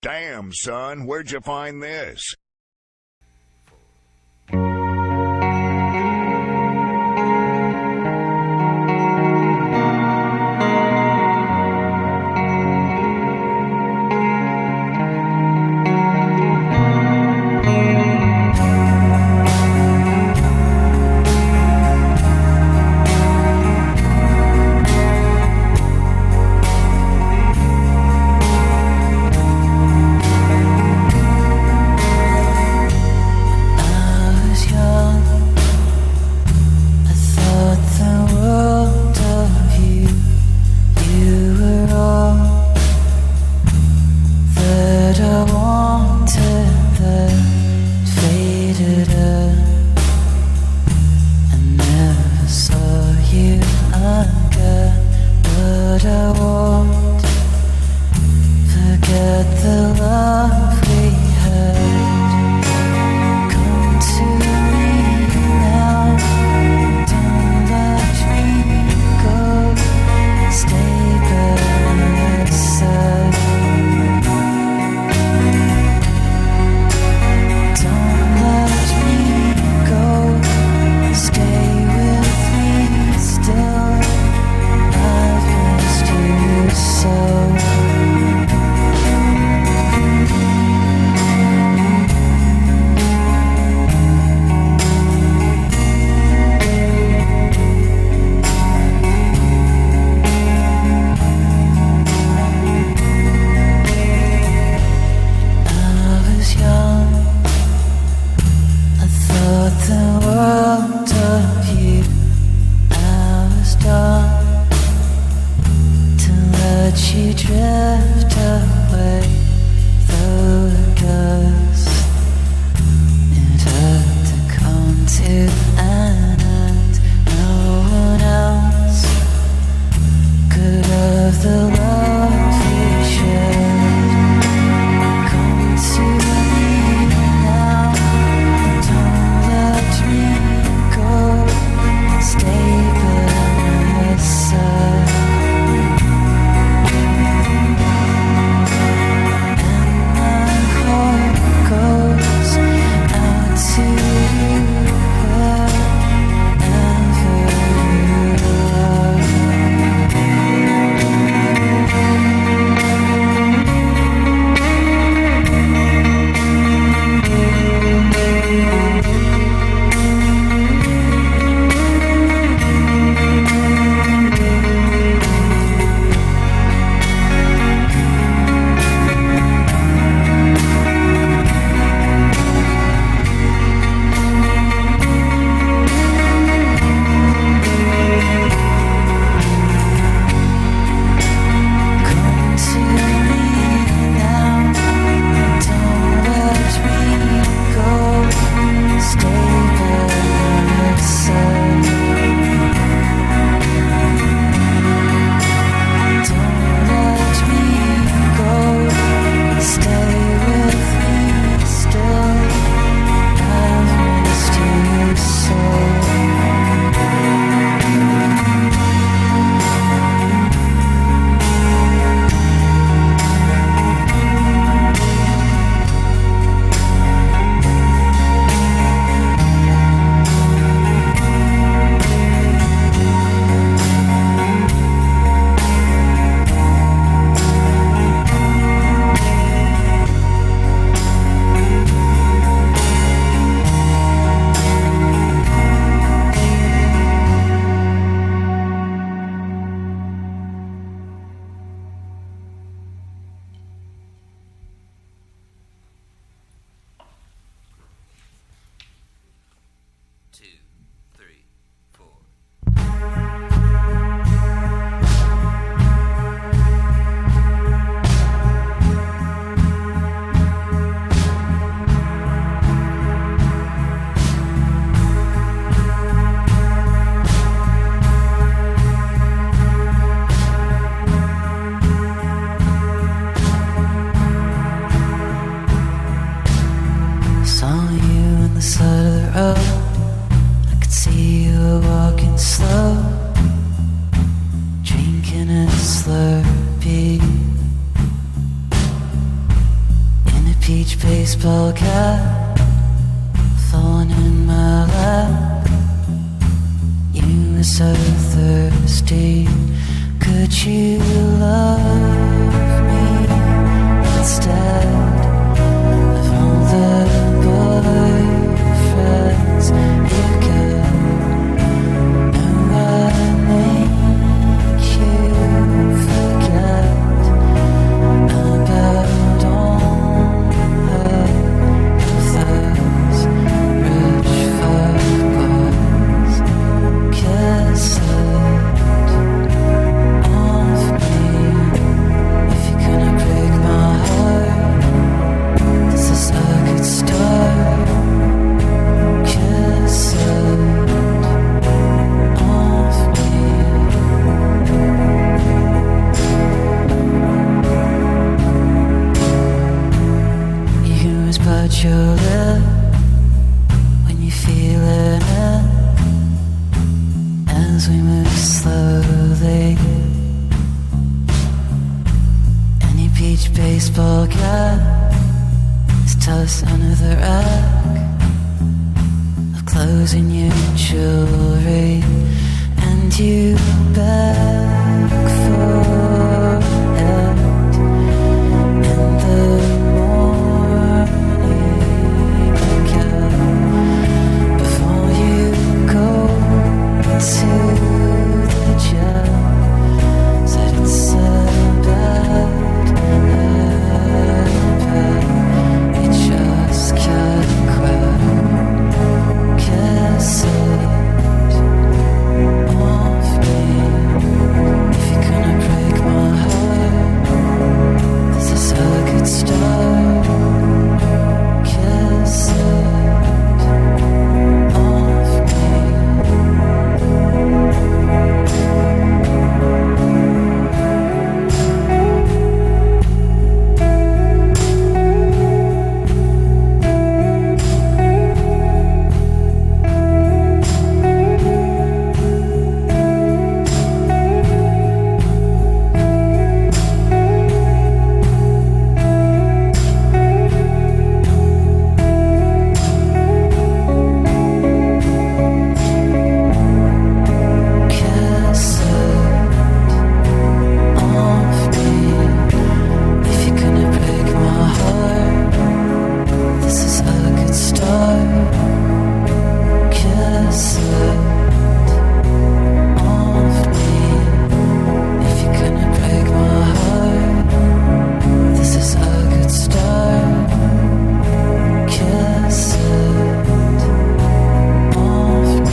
Damn, son, where'd you find this? baseball cap falling in my lap. You were so thirsty. Could you love me instead of all the boyfriends you got? No, I make you forget about all of those rich fuckboys. Kiss it off me if you're gonna break my heart. This is a good start. Kiss it off me. You can always bite your lip when you feel it as we move slowly. Any beach baseball cap is tossed under the rack of clothes and your jewelry, and you beg for it in the morning again before you go to the gym. Said it's a bad habit. You just can't quit. Kiss it off me if you're gonna break my heart. This is a good start. Kiss it off me. Kiss it off me if you're gonna break my heart. This is a good start. Kiss it off me if you're gonna break my heart. This is a good start. Kiss it off me.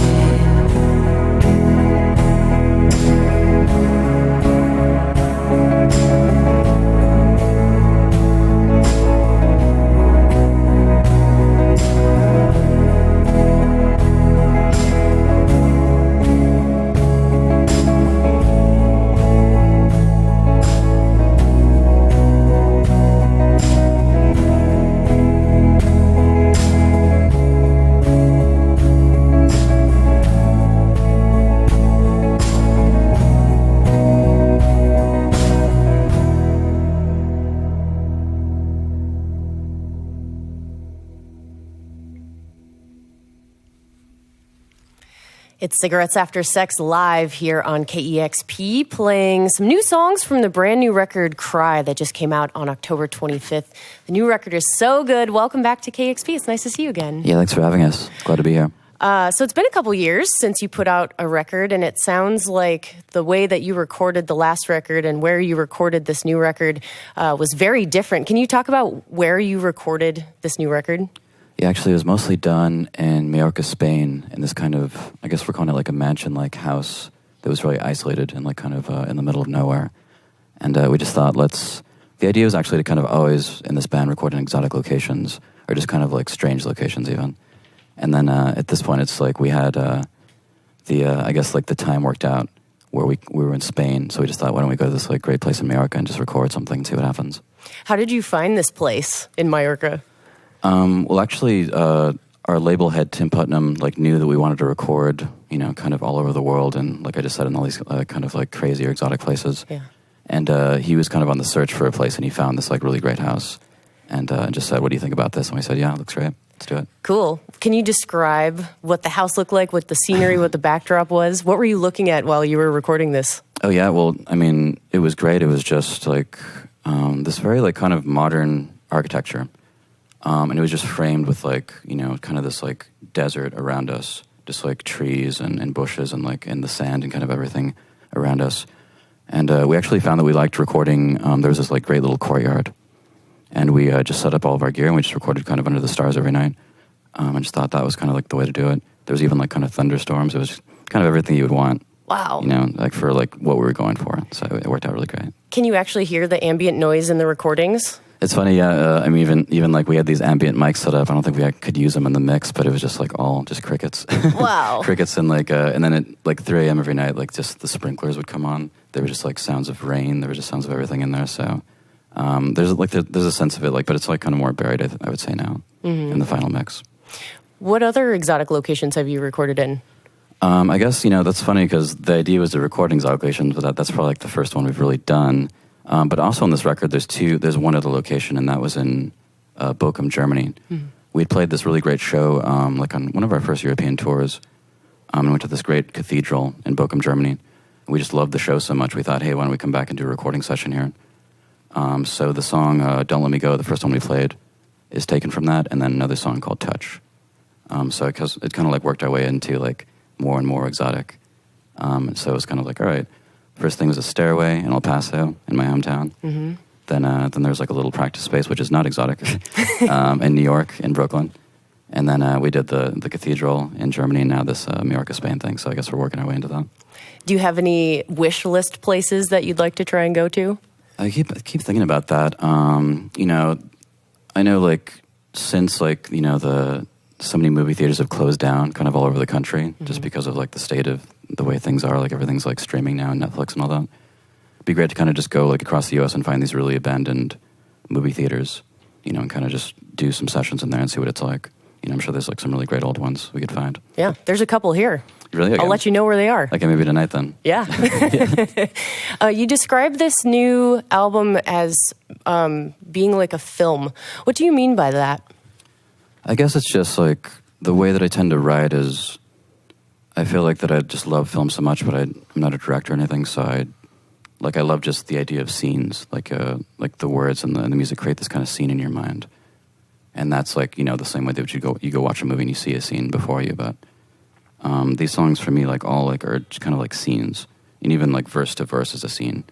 It's Cigarettes After Sex live here on KEXP, playing some new songs from the brand new record Cry that just came out on October 25th. The new record is so good. Welcome back to KEXP. It's nice to see you again. Yeah, thanks for having us. Glad to be here. So it's been a couple years since you put out a record, and it sounds like the way that you recorded the last record and where you recorded this new record was very different. Can you talk about where you recorded this new record? Yeah, actually, it was mostly done in Mallorca, Spain, in this kind of, I guess we're calling it like a mansion-like house that was really isolated and like kind of in the middle of nowhere. And we just thought, the idea was actually to kind of always, in this band, record in exotic locations, or just kind of like strange locations even. And then at this point, it's like we had I guess like the time worked out where we were in Spain, so we just thought, why don't we go to this like great place in Mallorca and just record something and see what happens. How did you find this place in Mallorca? Well, actually, our label head, Tim Putnam, like knew that we wanted to record, you know, kind of all over the world, and like I just said, in all these kind of like crazy or exotic places. Yeah. And he was kind of on the search for a place, and he found this like really great house. and just said, "What do you think about this?" And we said, "Yeah, it looks great. Let's do it." Cool. Can you describe what the house looked like, what the scenery, what the backdrop was? What were you looking at while you were recording this? Oh yeah, well, I mean, it was great. It was just like this very like kind of modern architecture, and it was just framed with like, you know, kind of this like desert around us, just like trees and bushes and like in the sand and kind of everything around us. And we actually found that we liked recording. There was this like great little courtyard, and we just set up all of our gear and we just recorded kind of under the stars every night. I just thought that was kind of like the way to do it. There was even like kind of thunderstorms. It was kind of everything you would want. Wow. You know, like for like what we were going for. So it worked out really great. Can you actually hear the ambient noise in the recordings? It's funny, yeah. I mean, even like we had these ambient mics set up. I don't think we could use them in the mix, but it was just like all just crickets. Wow. Crickets and like, and then at like 3 a.m. every night, like just the sprinklers would come on. There were just like sounds of rain. There were just sounds of everything in there. So there's a sense of it, like, but it's like kind of more buried, I would say now, in the final mix. What other exotic locations have you recorded in? I guess, you know, that's funny because the idea was the recording exotic locations, but that's probably like the first one we've really done. But also on this record, there's one other location, and that was in Bochum, Germany. We'd played this really great show, like on one of our first European tours, and went to this great cathedral in Bochum, Germany. We just loved the show so much, we thought, hey, why don't we come back and do a recording session here? So the song Don't Let Me Go, the first one we played, is taken from that, and then another song called Touch. So it kind of like worked our way into like more and more exotic. And so it was kind of like, all right, first thing was a stairway in El Paso, in my hometown. Then there's like a little practice space, which is not exotic, in New York, in Brooklyn. And then we did the cathedral in Germany, and now this Mallorca, Spain thing. So I guess we're working our way into that. Do you have any wish list places that you'd like to try and go to? I keep thinking about that. You know, I know like since like, you know, so many movie theaters have closed down kind of all over the country just because of like the state of the way things are, like everything's like streaming now and Netflix and all that. It'd be great to kind of just go like across the US and find these really abandoned movie theaters, you know, and kind of just do some sessions in there and see what it's like. You know, I'm sure there's like some really great old ones we could find. Yeah, there's a couple here. Really? Okay. I'll let you know where they are. Okay, maybe tonight then. Yeah. You described this new album as being like a film. What do you mean by that? I guess it's just like the way that I tend to write is I feel like that I just love film so much, but I'm not a director or anything, so I love just the idea of scenes, like the words and the music create this kind of scene in your mind. And that's like, you know, the same way that you go watch a movie and you see a scene before you, but these songs for me like all like are just kind of like scenes, and even like verse to verse is a scene.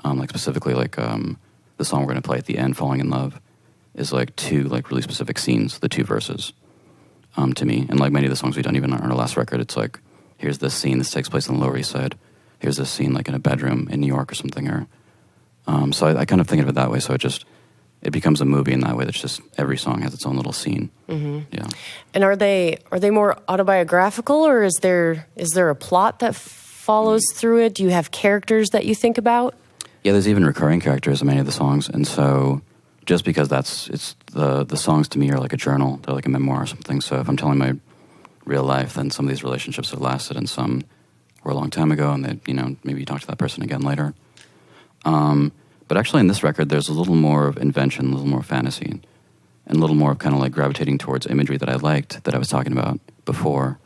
Like specifically like the song we're going to play at the end, Falling in Love, is like two like really specific scenes, the two verses, to me. And like many of the songs we've done even on our last record, it's like, here's this scene, this takes place on the Lower East Side. Here's this scene like in a bedroom in New York or something. Or so I kind of think of it that way. So it becomes a movie in that way. That's just every song has its own little scene. Yeah. And are they more autobiographical, or is there a plot that follows through it? Do you have characters that you think about? Yeah, there's even recurring characters in many of the songs, and so just because the songs to me are like a journal, they're like a memoir or something. So if I'm telling my real life, then some of these relationships have lasted, and some were a long time ago, and they, you know, maybe you talk to that person again later. But actually in this record, there's a little more of invention, a little more fantasy, and a little more of kind of like gravitating towards imagery that I liked, that I was talking about before,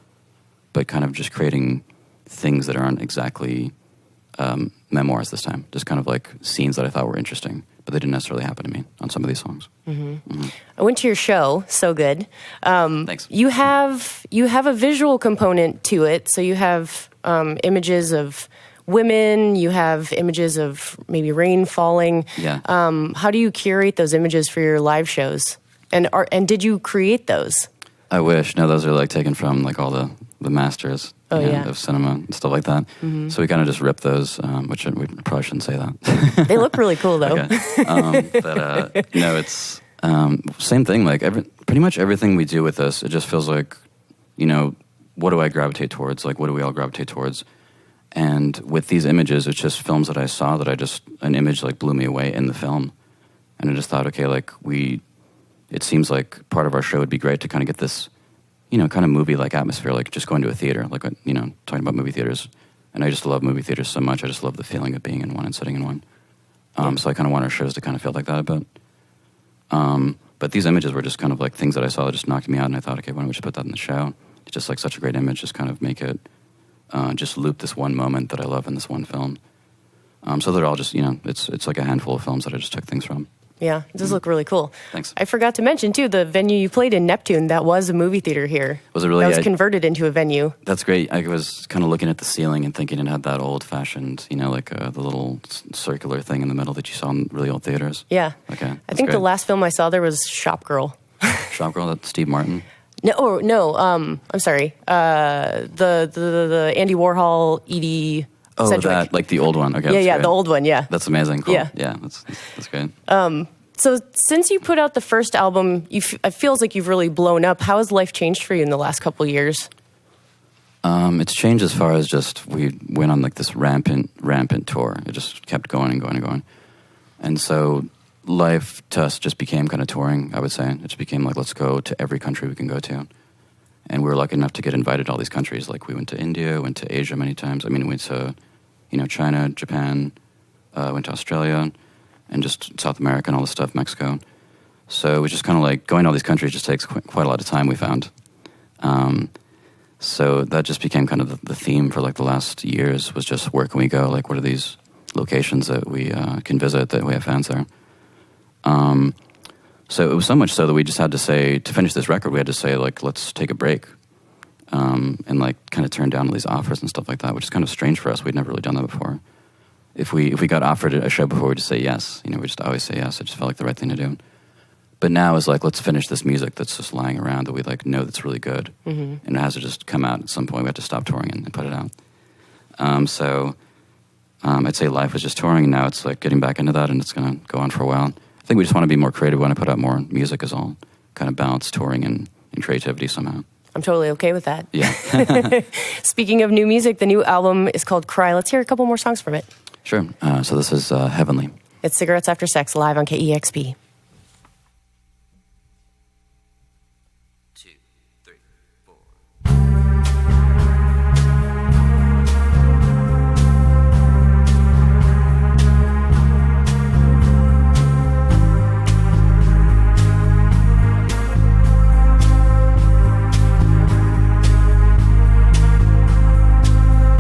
but kind of just creating things that aren't exactly memoirs this time. Just kind of like scenes that I thought were interesting, but they didn't necessarily happen to me on some of these songs. I went to your show, so good. Thanks. You have a visual component to it, so you have images of women, you have images of maybe rain falling. Yeah. How do you curate those images for your live shows? And did you create those? I wish. No, those are like taken from like all the masters of cinema and stuff like that. So we kind of just ripped those, which we probably shouldn't say that. They look really cool though. Okay. But no, it's same thing. Like pretty much everything we do with this, it just feels like, you know, what do I gravitate towards? Like, what do we all gravitate towards? And with these images, it's just films that I saw that an image like blew me away in the film. And I just thought, okay, like it seems like part of our show would be great to kind of get this, you know, kind of movie-like atmosphere, like just going to a theater, like, you know, talking about movie theaters. And I just love movie theaters so much. I just love the feeling of being in one and sitting in one. So I kind of want our shows to kind of feel like that a bit. But these images were just kind of like things that I saw that just knocked me out, and I thought, okay, why don't we just put that in the show? It's just like such a great image, just kind of make it, just loop this one moment that I love in this one film. So they're all just, it's like a handful of films that I just took things from. Yeah, it does look really cool. Thanks. I forgot to mention, too, the venue you played in, Neptune, that was a movie theater here. Was it really? That was converted into a venue. That's great. I was kind of looking at the ceiling and thinking it had that old-fashioned, like the little circular thing in the middle that you saw in really old theaters. Yeah. Okay. I think the last film I saw there was Shop Girl. Shop Girl, that's Steve Martin? No, I'm sorry. The Andy Warhol, Edie... Oh, Sedgwick. that, like the old one. Okay, Yeah, the old one, yeah. That's amazing. Cool. Yeah. Yeah, that's great. So since you put out the first album, it feels like you've really blown up. How has life changed for you in the last couple of years? It's changed as far as just we went on like this rampant tour. It just kept going and going and going. And so life to us just became kind of touring, I would say. It just became like, let's go to every country we can go to. And we were lucky enough to get invited to all these countries. Like we went to India, went to Asia many times. I mean, we went to, China, Japan, went to Australia, and just South America and all this stuff, Mexico. So it was just kind of like going to all these countries just takes quite a lot of time, we found. So that just became kind of the theme for like the last years, was just where can we go? Like what are these locations that we can visit that we have fans there? So it was so much so that we just had to say, to finish this record, we had to say like, let's take a break. And like kind of turn down all these offers and stuff like that, which is kind of strange for us. We'd never really done that before. If we got offered a show before, we'd just say yes. We just always say yes. It just felt like the right thing to do. But now it's like, let's finish this music that's just lying around that we like know that's really good. Mm-hmm. And it has to just come out at some point. We have to stop touring and put it out. So I'd say life was just touring, and now it's like getting back into that, and it's going to go on for a while. I think we just want to be more creative when I put out more music, is all. Kind of balance touring and creativity somehow. I'm totally okay with that. Yeah. Speaking of new music, the new album is called Cry. Let's hear a couple more songs from it. Sure. So this is Heavenly. It's Cigarettes After Sex, live on KEXP. 2, 3, 4.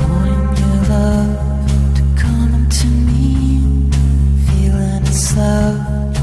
Wanting your love to come into me, feeling it's love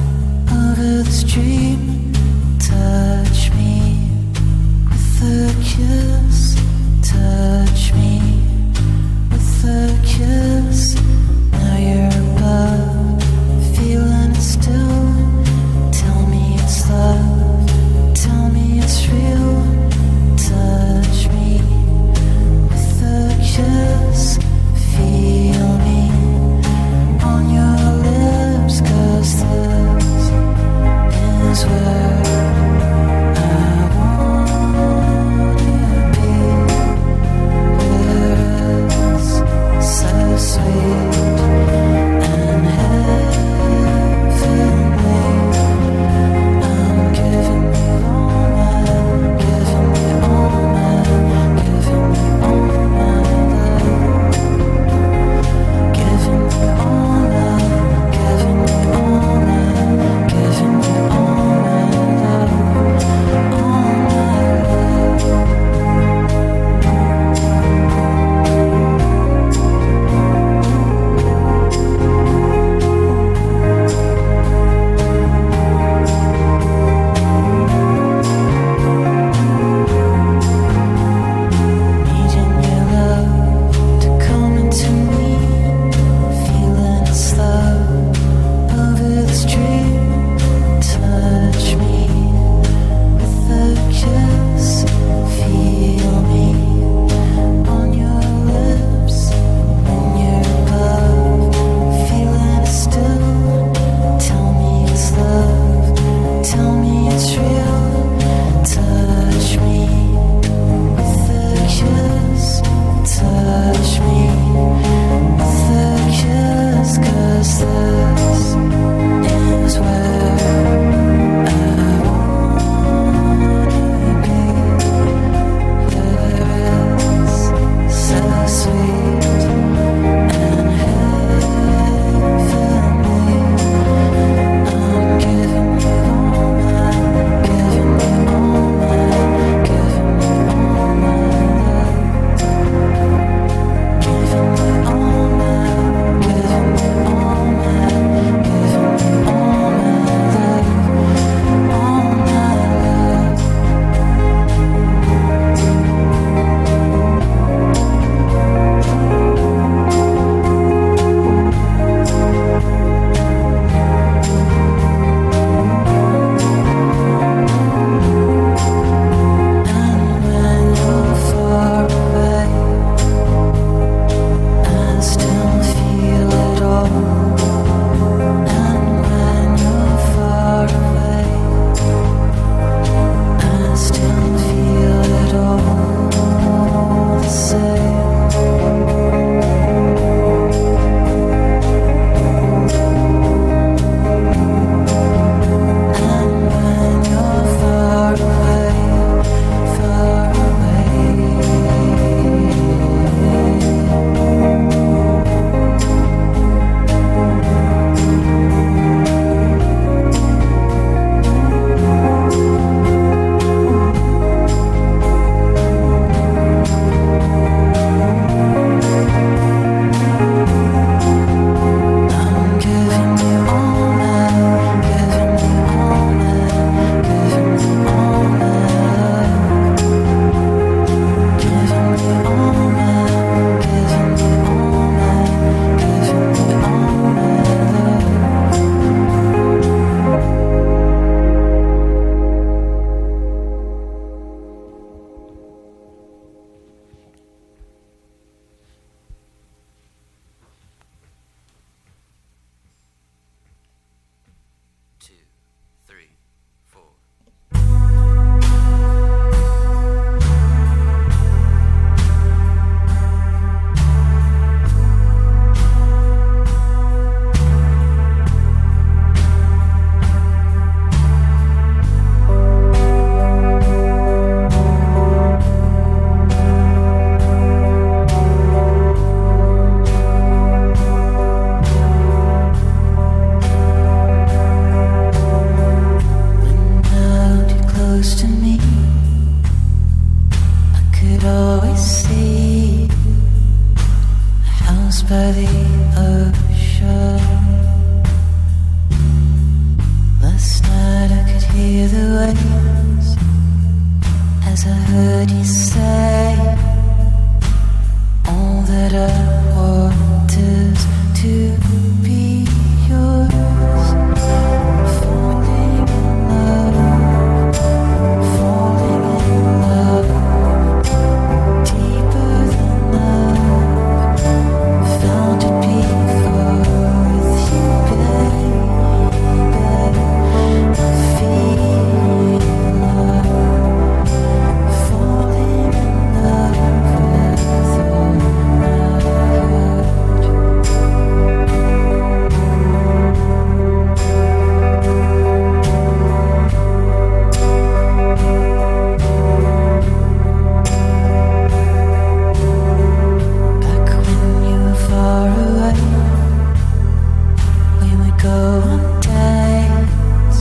go on dates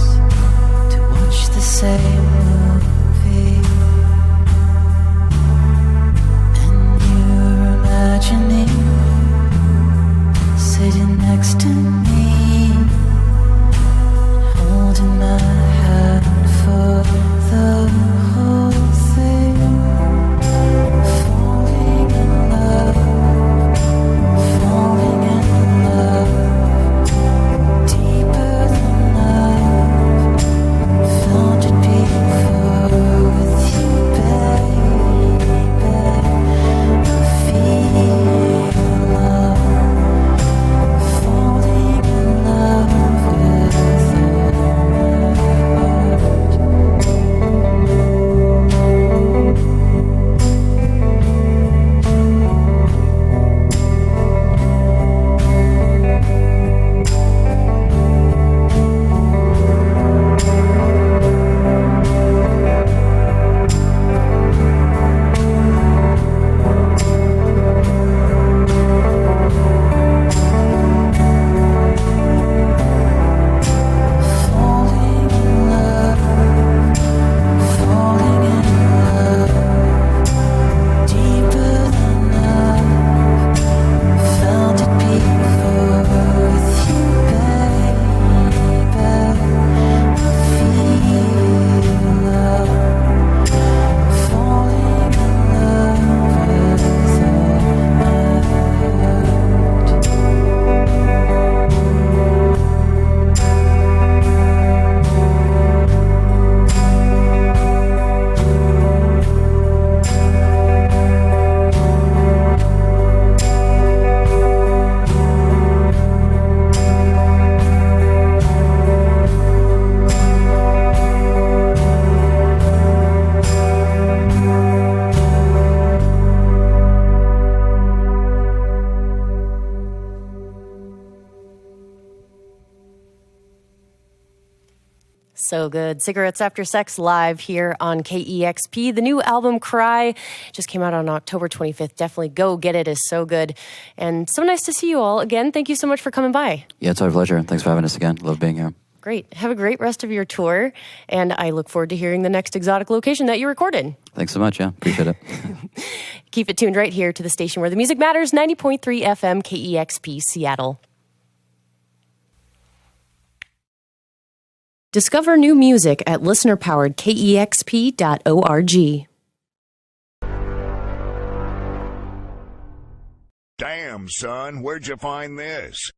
to watch the same movie, and you're imagining sitting next to me, holding my hand for the whole thing. Falling in love, falling in love, deeper than love. Found it before with you, baby. I feel love, falling in love with all falling in love, falling in love, deeper than love. Found it before with you, baby. I feel love, falling in love with all my heart. So good. Cigarettes After Sex live here on KEXP. The new album Cry just came out on October 25th. Definitely go get it. It's so good. And so nice to see you all again. Thank you so much for coming by. Yeah, it's our pleasure. Thanks for having us again. Love being here. Great. Have a great rest of your tour. And I look forward to hearing the next exotic location that you recorded. Thanks so much. Yeah, appreciate it. Keep it tuned right here to the station where the music matters, 90.3 FM KEXP Seattle. Discover new music at listener-powered KEXP.org. Damn, son, where'd you find this?